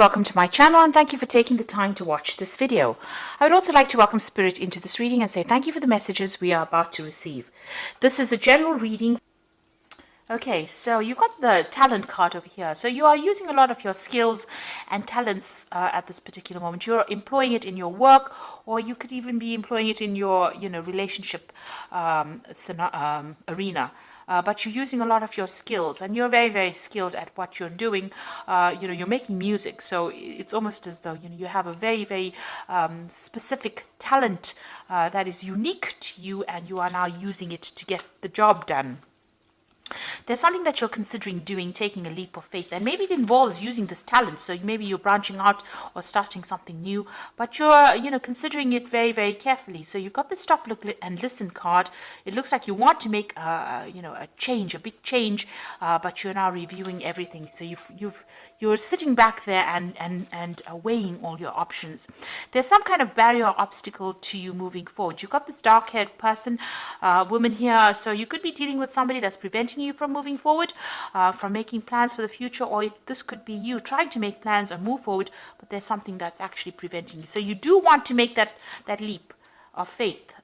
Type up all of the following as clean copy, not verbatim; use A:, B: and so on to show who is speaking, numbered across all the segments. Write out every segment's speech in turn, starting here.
A: Welcome to my channel and thank you for taking the time to watch this video. I would also like to welcome Spirit into this reading and say thank you for the messages we are about to receive. This is a general reading. Okay, so you've got the talent card over here. So you are using a lot of your skills and talents at this particular moment. You're employing it in your work, or you could even be employing it in your, relationship arena. But you're using a lot of your skills, and you're very, very skilled at what you're doing. You're making music, so it's almost as though you have a very, very specific talent that is unique to you, and you are now using it to get the job done. There's something that you're considering doing, taking a leap of faith, and maybe it involves using this talent. So maybe you're branching out or starting something new, but you're, considering it very, very carefully. So you've got the stop, look, and listen card. It looks like you want to make, a change, a big change, but you're now reviewing everything. So you're sitting back there and weighing all your options. There's some kind of barrier or obstacle to you moving forward. You've got this dark-haired person, woman here, so you could be dealing with somebody that's preventing you from moving forward, from making plans for the future, or this could be you trying to make plans and move forward, but there's something that's actually preventing you. So you do want to make that leap of faith,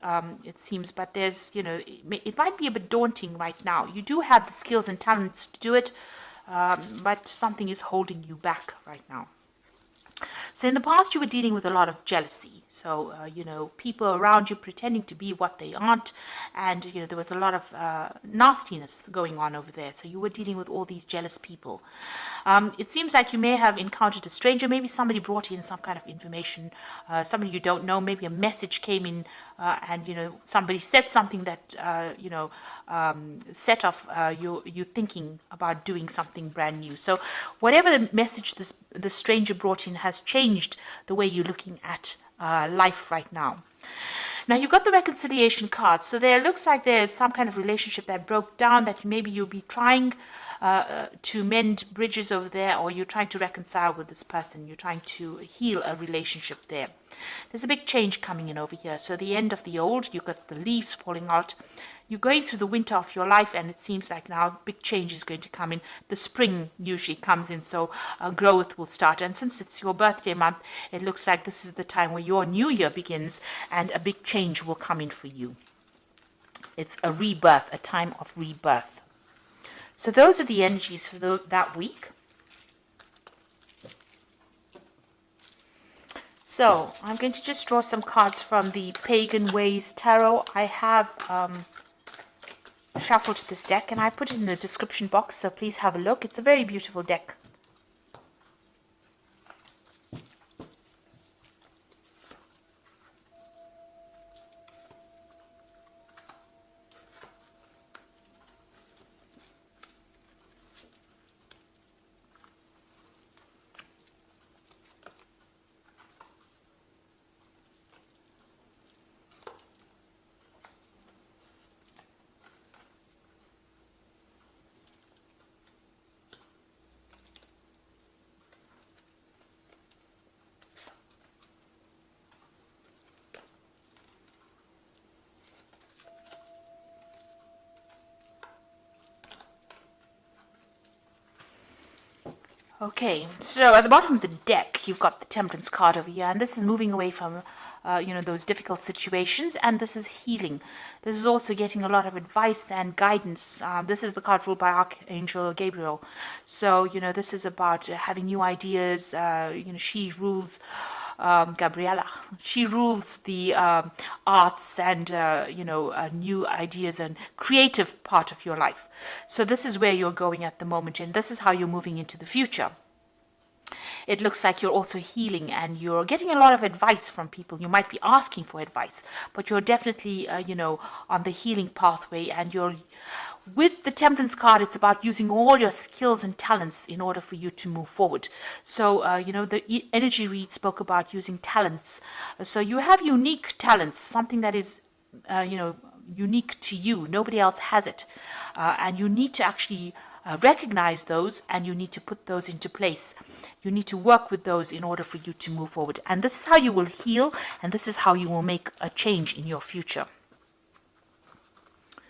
A: it seems, but there's, it might be a bit daunting right now. You do have the skills and talents to do it, but something is holding you back right now. So in the past, you were dealing with a lot of jealousy. So, people around you pretending to be what they aren't. And, there was a lot of nastiness going on over there. So you were dealing with all these jealous people. It seems like you may have encountered a stranger. Maybe somebody brought in some kind of information, somebody you don't know. Maybe a message came in and, somebody said something that, set off you thinking about doing something brand new. So whatever the message the stranger brought in has changed the way you're looking at life right now. Now you've got the reconciliation card. So there looks like there's some kind of relationship that broke down, that maybe you'll be trying to mend bridges over there, or you're trying to reconcile with this person. You're trying to heal a relationship there. There's a big change coming in over here. So the end of the old, you've got the leaves falling out. You're going through the winter of your life, and it seems like now big change is going to come in. The spring usually comes in, so growth will start. And since it's your birthday month, it looks like this is the time where your new year begins, and a big change will come in for you. It's a rebirth, a time of rebirth. So those are the energies for that week. So I'm going to just draw some cards from the Pagan Ways Tarot. I have shuffled this deck, and I put it in the description box, so please have a look. It's a very beautiful deck. Okay, so at the bottom of the deck, you've got the Temperance card over here, and this is moving away from, those difficult situations, and this is healing. This is also getting a lot of advice and guidance. This is the card ruled by Archangel Gabriel. So, this is about having new ideas. She rules, Gabriella. She rules the arts and, new ideas and creative part of your life. So this is where you're going at the moment, and this is how you're moving into the future. It looks like you're also healing, and you're getting a lot of advice from people. You might be asking for advice, but you're definitely, on the healing pathway, and with the Temperance card, it's about using all your skills and talents in order for you to move forward. So, the energy read spoke about using talents. So you have unique talents, something that is, unique to you. Nobody else has it. And you need to actually recognize those, and you need to put those into place. You need to work with those in order for you to move forward. And this is how you will heal, and this is how you will make a change in your future.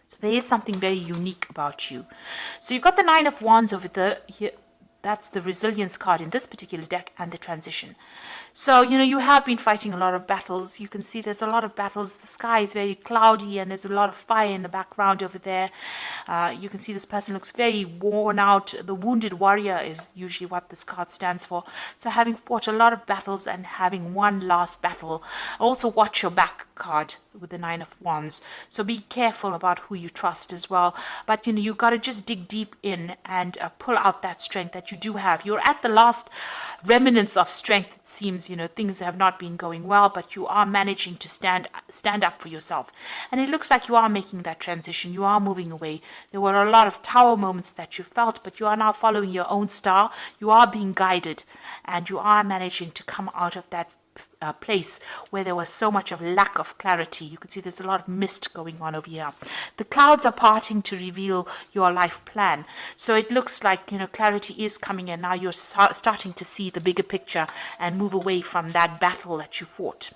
A: So there is something very unique about you. So you've got the Nine of Wands over here, That's the resilience card in this particular deck, and the transition. So, you have been fighting a lot of battles. You can see there's a lot of battles. The sky is very cloudy and there's a lot of fire in the background over there. You can see this person looks very worn out. The wounded warrior is usually what this card stands for. So having fought a lot of battles and having one last battle. Also watch your back card with the Nine of Wands. So be careful about who you trust as well. But, you've got to just dig deep in and pull out that strength that you do have. You're at the last remnants of strength, it seems. Things have not been going well, but you are managing to stand up for yourself. And it looks like you are making that transition. You are moving away. There were a lot of tower moments that you felt, but you are now following your own star. You are being guided, and you are managing to come out of that place where there was so much of lack of clarity. You can see there's a lot of mist going on over here. The clouds are parting to reveal your life plan. So it looks like, clarity is coming, and now you're starting to see the bigger picture and move away from that battle that you fought.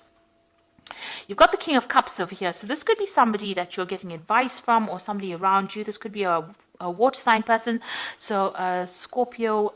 A: You've got the King of Cups over here. So this could be somebody that you're getting advice from, or somebody around you. This could be a water sign person, so Scorpio,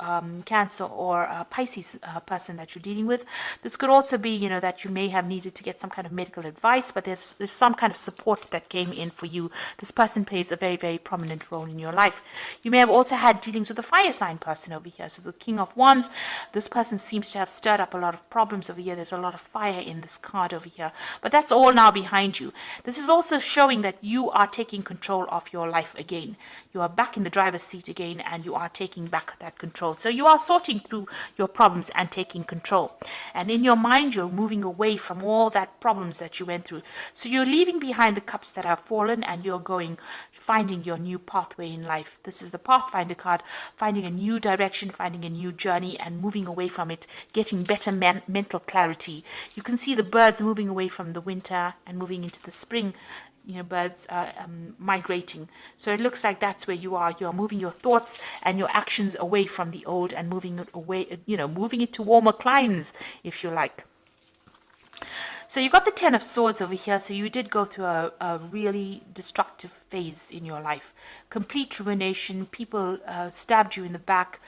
A: Cancer, or Pisces person that you're dealing with. This could also be, that you may have needed to get some kind of medical advice, but there's some kind of support that came in for you. This person plays a very, very prominent role in your life. You may have also had dealings with a fire sign person over here. So the King of Wands, this person seems to have stirred up a lot of problems over here. There's a lot of fire in this card over here, but that's all now behind you. This is also showing that you are taking control of your life again. You are back in the driver's seat again, and you are taking back that control. So you are sorting through your problems and taking control. And in your mind, you're moving away from all that problems that you went through. So you're leaving behind the cups that have fallen, and you're finding your new pathway in life. This is the Pathfinder card, finding a new direction, finding a new journey, and moving away from it, getting better mental clarity. You can see the birds moving away from the winter and moving into the spring. Birds migrating. So it looks like that's where you are. You're moving your thoughts and your actions away from the old and moving it away, moving it to warmer climes, if you like. So you got the Ten of Swords over here. So you did go through a really destructive phase in your life. Complete ruination. People stabbed you in the back.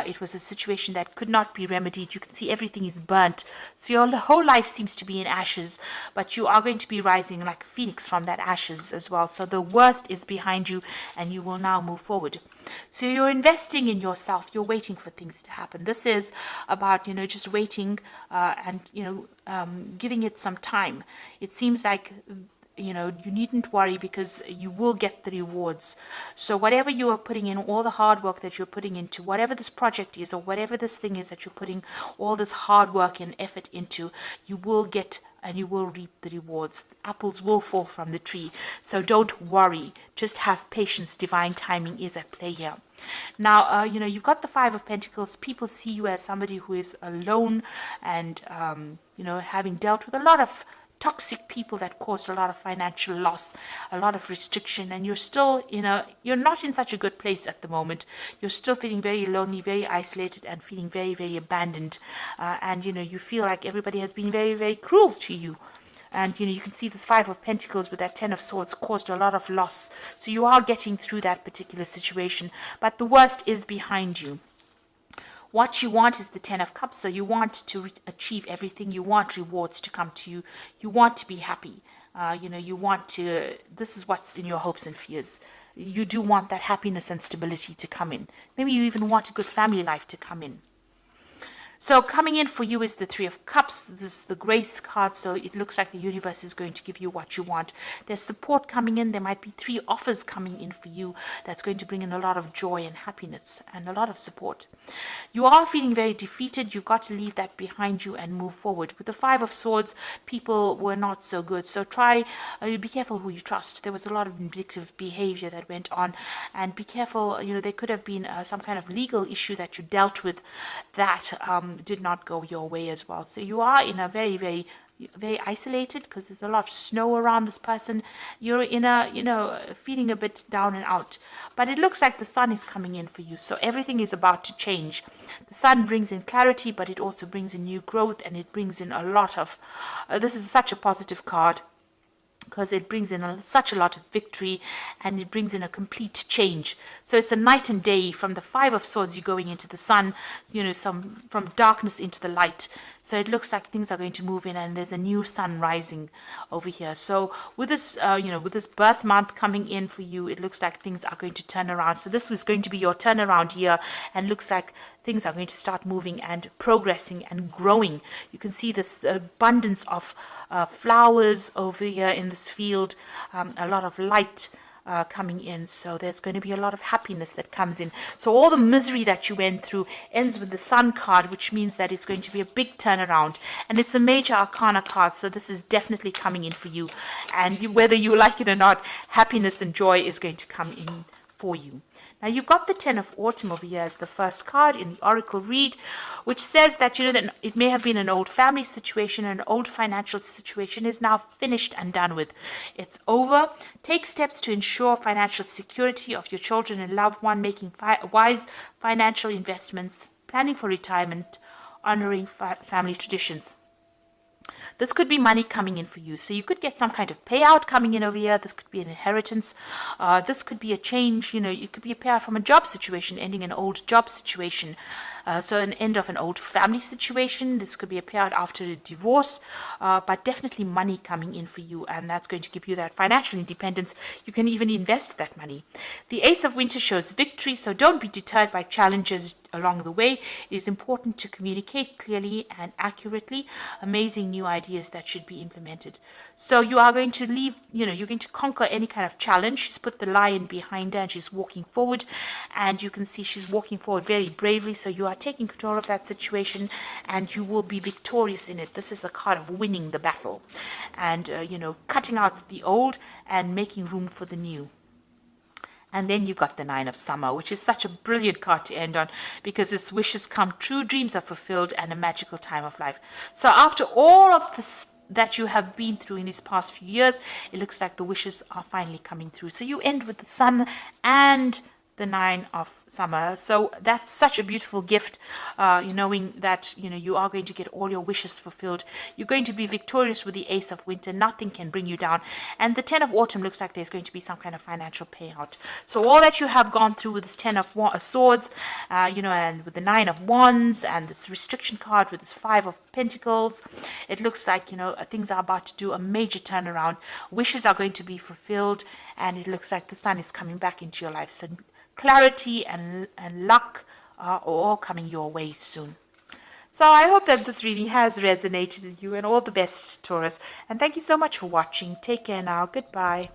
A: It was a situation that could not be remedied. You can see everything is burnt. So your whole life seems to be in ashes, but you are going to be rising like a phoenix from that ashes as well. So the worst is behind you, and you will now move forward. So you're investing in yourself. You're waiting for things to happen. This is about, just waiting and, giving it some time. It seems like, you needn't worry, because you will get the rewards. So whatever you are putting in, all the hard work that you're putting into, whatever this project is, or whatever this thing is that you're putting all this hard work and effort into, you will get and you will reap the rewards. Apples will fall from the tree. So don't worry. Just have patience. Divine timing is at play here. Now, you've got the Five of Pentacles. People see you as somebody who is alone and, having dealt with a lot of toxic people that caused a lot of financial loss, a lot of restriction, and you're still, you're not in such a good place at the moment. You're still feeling very lonely, very isolated, and feeling very, very abandoned. And, you feel like everybody has been very, very cruel to you. And, you can see this Five of Pentacles with that Ten of Swords caused a lot of loss. So you are getting through that particular situation, but the worst is behind you. What you want is the Ten of Cups. So you want to achieve everything. You want rewards to come to you. You want to be happy. You want to, this is what's in your hopes and fears. You do want that happiness and stability to come in. Maybe you even want a good family life to come in. So coming in for you is the Three of Cups. This is the Grace card, so it looks like the universe is going to give you what you want. There's support coming in. There might be 3 offers coming in for you that's going to bring in a lot of joy and happiness and a lot of support. You are feeling very defeated. You've got to leave that behind you and move forward. With the Five of Swords, people were not so good. So be careful who you trust. There was a lot of vindictive behavior that went on, and be careful. There could have been some kind of legal issue that you dealt with that did not go your way as well. So you are in a very, very, very isolated, because there's a lot of snow around this person. You're in a, feeling a bit down and out. But it looks like the sun is coming in for you. So everything is about to change. The sun brings in clarity, but it also brings in new growth, and it brings in a lot of, this is such a positive card, because it brings in such a lot of victory, and it brings in a complete change. So it's a night and day. From the Five of Swords, you're going into the sun, from darkness into the light. So it looks like things are going to move in, and there's a new sun rising over here. So with this, with this birth month coming in for you, it looks like things are going to turn around. So this is going to be your turnaround year, and looks like things are going to start moving and progressing and growing. You can see this abundance of flowers over here in this field, a lot of light coming in. So there's going to be a lot of happiness that comes in. So all the misery that you went through ends with the Sun card, which means that it's going to be a big turnaround, and it's a major arcana card. So this is definitely coming in for you, and whether you like it or not, happiness and joy is going to come in for you. Now you've got the Ten of Autumn over here as the first card in the Oracle read, which says that that it may have been an old family situation, an old financial situation is now finished and done with. It's over. Take steps to ensure financial security of your children and loved one, making wise financial investments, planning for retirement, honoring family traditions. This could be money coming in for you. So you could get some kind of payout coming in over here. This could be an inheritance. This could be a change. It could be a payout from a job situation, ending an old job situation. So an end of an old family situation. This could be a payout after a divorce, but definitely money coming in for you, and that's going to give you that financial independence. You can even invest that money. The Ace of Winter shows victory, so don't be deterred by challenges along the way. It is important to communicate clearly and accurately. Amazing new ideas that should be implemented. So you are going to leave, you're going to conquer any kind of challenge. She's put the lion behind her and she's walking forward, and you can see she's walking forward very bravely. So you are taking control of that situation, and you will be victorious in it. This is a card of winning the battle, and cutting out the old and making room for the new. And then you've got the Nine of Summer, which is such a brilliant card to end on, because its wishes come true, dreams are fulfilled, and a magical time of life. So after all of this that you have been through in these past few years, it looks like the wishes are finally coming through. So you end with the Sun and the Nine of Summer. So that's such a beautiful gift, knowing that you are going to get all your wishes fulfilled. You're going to be victorious with the Ace of Winter. Nothing can bring you down. And the Ten of Autumn looks like there's going to be some kind of financial payout. So all that you have gone through with this Ten of Swords, and with the Nine of Wands and this restriction card with this Five of Pentacles, it looks like things are about to do a major turnaround. Wishes are going to be fulfilled, and it looks like the Sun is coming back into your life. So clarity and luck are all coming your way soon. So I hope that this reading has resonated with you, and all the best, Taurus. And thank you so much for watching. Take care now. Goodbye.